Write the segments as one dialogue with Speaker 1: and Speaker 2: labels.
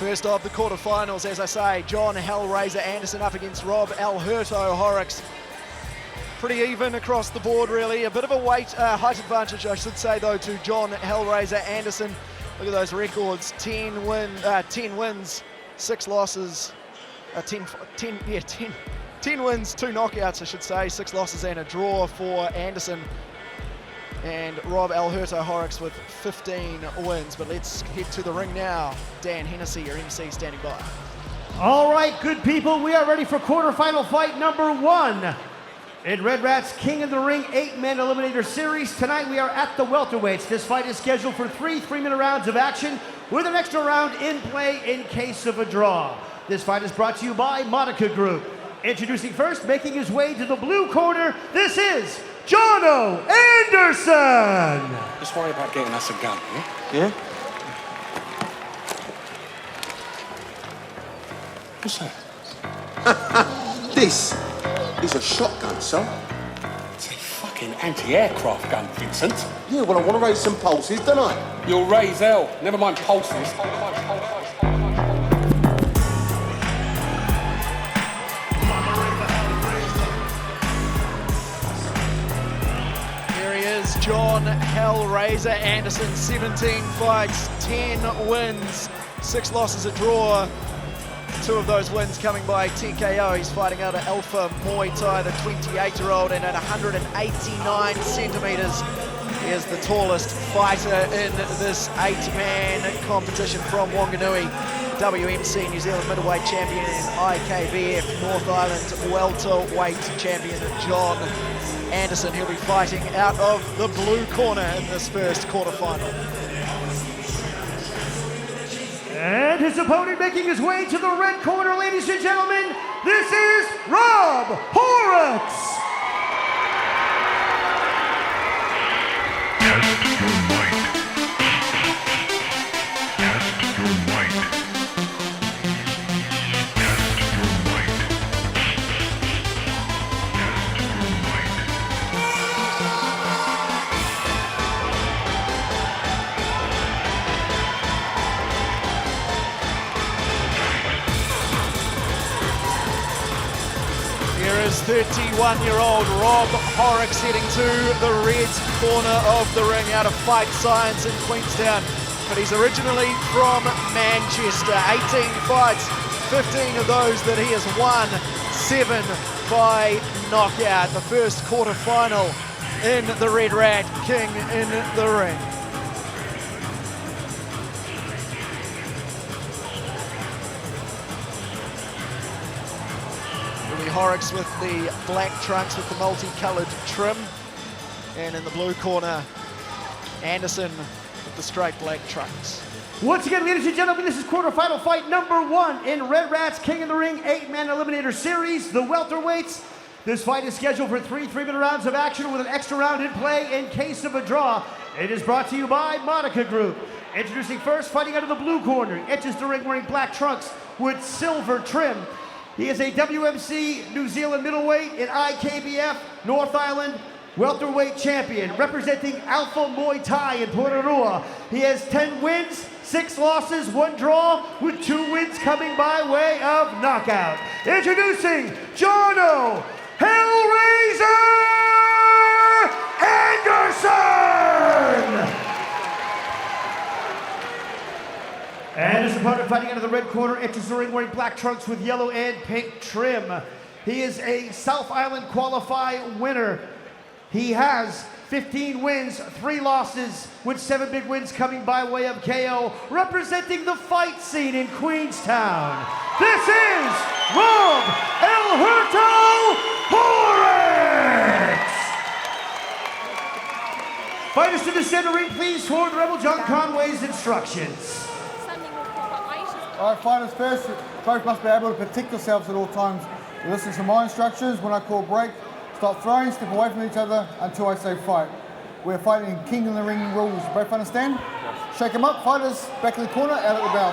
Speaker 1: First of the quarterfinals, as I say, Jon Hellraiser Anderson up against Rob Alberto Horrocks. Pretty even across the board, really. A bit of a height advantage, I should say, though, to Jon Hellraiser Anderson. Look at those records: 10 wins, 6 losses, 10 wins, 2 knockouts, I should say, 6 losses and a draw for Anderson. And Rob Alberto Horrocks with 15 wins. But let's head to the ring now. Dan Hennessy, your MC, standing by.
Speaker 2: All right, good people, we are ready for quarterfinal fight number 1 in Red Rat's King of the Ring 8-man eliminator series. Tonight we are at the welterweights. This fight is scheduled for 3 3-minute rounds of action with an extra round in play in case of a draw. This fight is brought to you by Monica Group. Introducing first, making his way to the blue corner, this is Jon Anderson!
Speaker 3: Just worry about getting us a gun, yeah?
Speaker 4: Yeah?
Speaker 3: What's that?
Speaker 4: This is a shotgun, son.
Speaker 3: It's a fucking anti-aircraft gun, Vincent.
Speaker 4: Yeah, well, I want to raise some pulses, don't I?
Speaker 3: You'll raise hell. Never mind pulses.
Speaker 1: Jon Hellraiser Anderson, 17 fights, 10 wins, 6 losses, a draw. 2 of those wins coming by TKO. He's fighting out of Alpha Muay Thai, the 28-year-old, and at 189 centimeters, he is the tallest fighter in this 8-man competition from Wanganui. WMC New Zealand middleweight champion and IKBF North Island welterweight champion Jon Anderson. He'll be fighting out of the blue corner in this first quarterfinal.
Speaker 2: And his opponent making his way to the red corner, ladies and gentlemen, this is Rob Horrocks!
Speaker 5: Test your might. Test your might. Test your might. Test your might.
Speaker 1: Here is 31-year-old Rob Horrocks heading to the red corner of the ring out of Fight Science in Queenstown. But he's originally from Manchester. 18 fights, 15 of those that he has won, 7 by knockout. The first quarterfinal in the Red Rat, King in the Ring. Horrocks with the black trunks with the multicolored trim, and in the blue corner Anderson with the straight black trunks.
Speaker 2: Once again, ladies and gentlemen, this is quarterfinal fight number 1 in Red Rat's King of the Ring 8-man eliminator series, the welterweights. This fight is scheduled for 3 3-minute rounds of action with an extra round in play in case of a draw. It is brought to you by Monica Group. Introducing first, fighting out of the blue corner, enters the ring wearing black trunks with silver trim. He is a WMC New Zealand middleweight and IKBF North Island welterweight champion, representing Alpha Muay Thai in Porirua. He has 10 wins, 6 losses, 1 draw, with 2 wins coming by way of knockout. Introducing Jon Hellraiser Anderson! And his opponent fighting out of the red corner, enters the ring wearing black trunks with yellow and pink trim. He is a South Island Qualify winner. He has 15 wins, 3 losses, with 7 big wins coming by way of KO, representing the fight scene in Queenstown. This is Rob Alberto Horrocks! Fighters to the center ring, please, for the Rebel John Conway's instructions.
Speaker 6: All right, fighters first, both must be able to protect yourselves at all times. You listen to my instructions. When I call break, stop throwing, step away from each other until I say fight. We're fighting in King in the Ring rules. You both understand? Yes. Shake them up, fighters, back in the corner, out at the bell.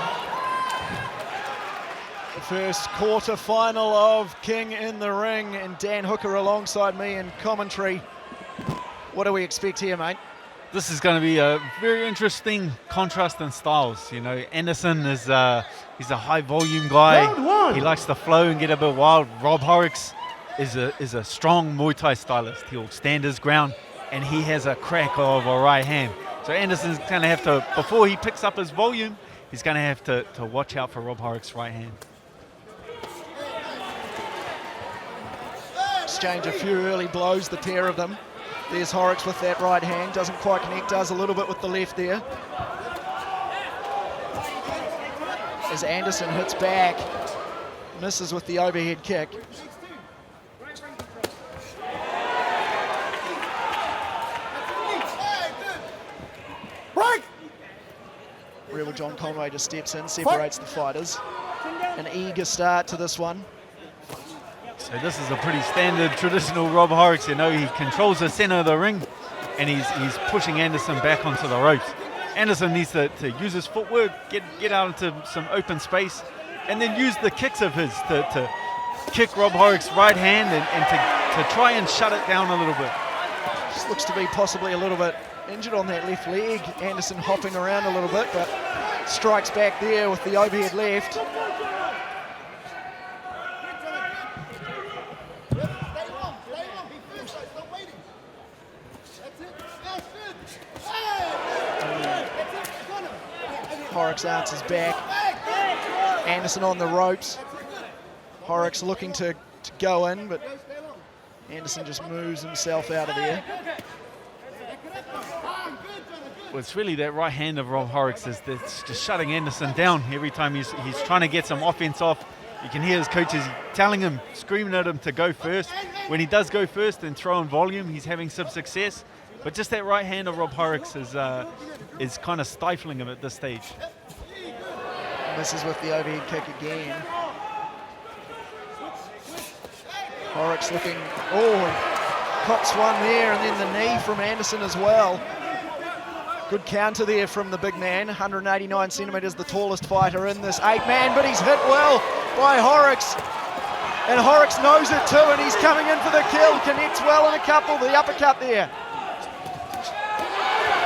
Speaker 1: The first quarter-final of King in the Ring, and Dan Hooker alongside me in commentary. What do we expect here, mate?
Speaker 7: This is going to be a very interesting contrast in styles. You know, Anderson is he's a high volume guy.
Speaker 2: Round one.
Speaker 7: He likes to flow and get a bit wild. Rob Horrocks is a strong Muay Thai stylist. He'll stand his ground, and he has a crack of a right hand. So Anderson's going to have to, before he picks up his volume, he's going to have to watch out for Rob Horrocks' right hand.
Speaker 1: Exchange a few early blows, the pair of them. There's Horrocks with that right hand, doesn't quite connect, does a little bit with the left there. As Anderson hits back, misses with the overhead kick.
Speaker 6: Break!
Speaker 1: Rebel John Conway just steps in, separates the fighters. An eager start to this one.
Speaker 7: So this is a pretty standard traditional Rob Horrocks. You know, he controls the center of the ring, and he's pushing Anderson back onto the ropes. Anderson needs to use his footwork, get out into some open space, and then use the kicks of his to kick Rob Horrocks' right hand and to try and shut it down a little bit.
Speaker 1: Just looks to be possibly a little bit injured on that left leg. Anderson hopping around a little bit, but strikes back there with the overhead left. Horrocks answers back. Anderson on the ropes. Horrocks looking to go in, but Anderson just moves himself out of there.
Speaker 7: Well, it's really that right hand of Rob Horrocks that's just shutting Anderson down every time he's trying to get some offense off. You can hear his coaches telling him, screaming at him to go first. When he does go first and throw in volume, he's having some success. But just that right hand of Rob Horrocks is kind of stifling him at this stage.
Speaker 1: Misses with the overhead kick again. Horrocks looking, cops one there, and then the knee from Anderson as well. Good counter there from the big man, 189 centimetres, the tallest fighter in this 8-man, but he's hit well by Horrocks. And Horrocks knows it too, and he's coming in for the kill, connects well in a couple, the uppercut there.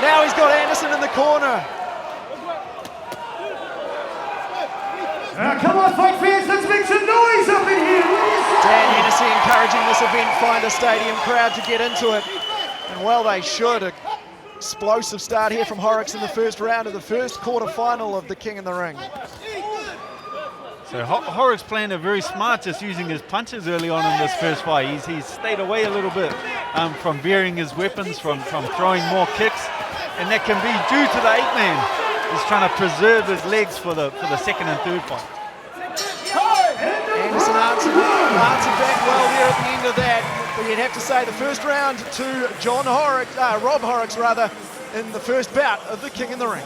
Speaker 1: Now he's got Anderson in the corner.
Speaker 2: Come on, fight fans, let's make some noise up in here.
Speaker 1: Dan Hennessy encouraging this Eventfinda Stadium crowd to get into it. And well, they should. An explosive start here from Horrocks in the first round of the first quarter-final of the King in the Ring.
Speaker 7: So Horrocks playing it very smart, just using his punches early on in this first fight. He's stayed away a little bit from varying his weapons, from throwing more kicks. And that can be due to the 8-man. He's trying to preserve his legs for the second and third fight.
Speaker 1: Anderson answered back well there at the end of that. But you'd have to say the first round to Rob Horrocks rather, in the first bout of the King in the Ring.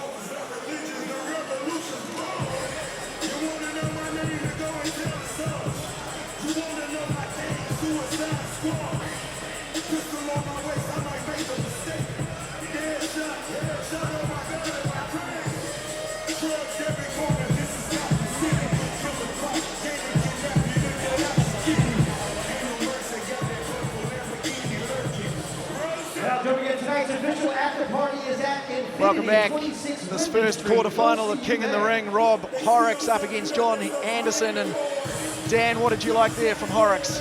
Speaker 1: Welcome back. This first quarterfinal of King in the Ring. Rob Horrocks up against Jon Anderson. And Dan, what did you like there from Horrocks?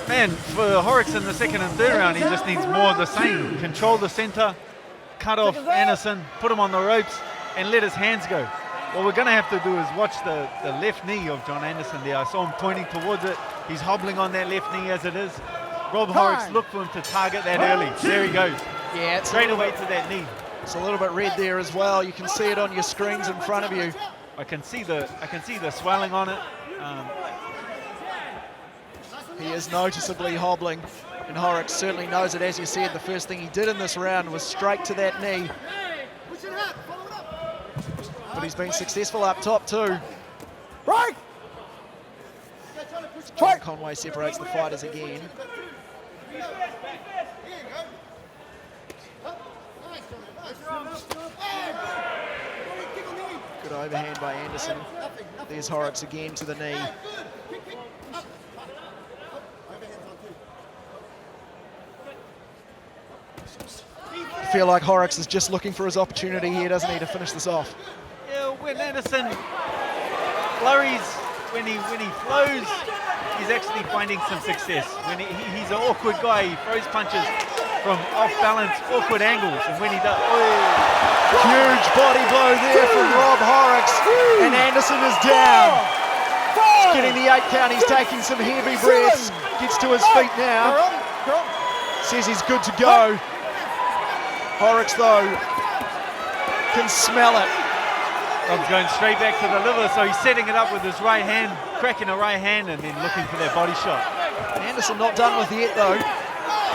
Speaker 7: Man, for Horrocks in the second and third round, he just needs more of the same. Control the center, cut off Anderson, put him on the ropes, and let his hands go. What we're going to have to do is watch the left knee of Jon Anderson there. I saw him pointing towards it. He's hobbling on that left knee as it is. Rob Horrocks, look for him to target that early. There he goes.
Speaker 1: Yeah, it's
Speaker 7: straight away to that knee.
Speaker 1: It's a little bit red there as well. You can see it on your screens in front of you.
Speaker 7: I can see the swelling on it.
Speaker 1: He is noticeably hobbling, and Horrocks certainly knows it. As you said, the first thing he did in this round was straight to that knee. But he's been successful up top too.
Speaker 6: Break!
Speaker 1: Jon Conway separates the fighters again. Good overhand by Anderson. There's Horrocks again to the knee. feel like Horrocks is just looking for his opportunity here, doesn't he, to finish this off?
Speaker 7: Yeah, when Anderson flurries, when he flows, he's actually finding some success. When he's an awkward guy, he throws punches from off balance, awkward angles, and when he does,
Speaker 1: huge body blow there from Rob Horrocks, and Anderson is down. He's getting the 8 count, he's taking some heavy breaths, gets to his feet now, says he's good to go. Horrocks though can smell it.
Speaker 7: Rob's going straight back to the liver, so he's setting it up with his right hand, cracking a right hand, and then looking for that body shot.
Speaker 1: Anderson not done with yet though.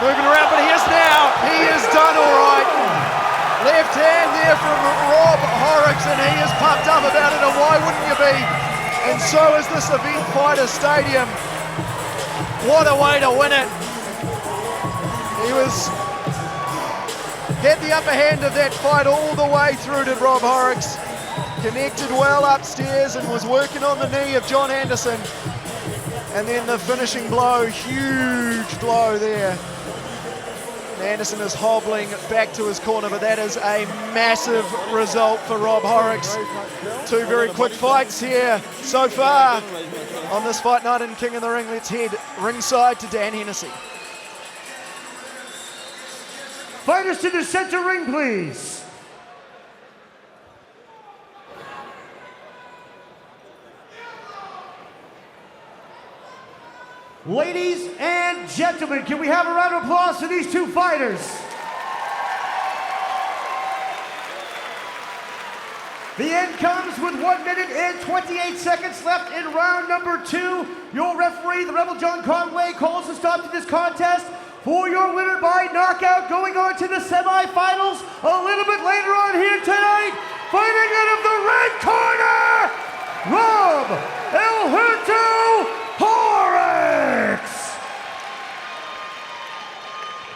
Speaker 1: Moving around, but he is now. He is done all right. Left hand there from Rob Horrocks, and he is pumped up about it, and why wouldn't you be? And so is this Eventfinda Stadium. What a way to win it. He had the upper hand of that fight all the way through to Rob Horrocks. Connected well upstairs and was working on the knee of Jon Anderson. And then the finishing blow, huge blow there. Anderson is hobbling back to his corner, but that is a massive result for Rob Horrocks. 2 very quick fights here so far on this fight night in King of the Ring. Let's head ringside to Dan Hennessy.
Speaker 2: Fighters to the center ring, please. Ladies and gentlemen, can we have a round of applause for these 2 fighters? The end comes with 1 minute and 28 seconds left in round number 2. Your referee, the Rebel John Conway, calls a stop to this contest for your winner by knockout, going on to the semifinals a little bit later on here tonight. Fighting out of the red corner, Rob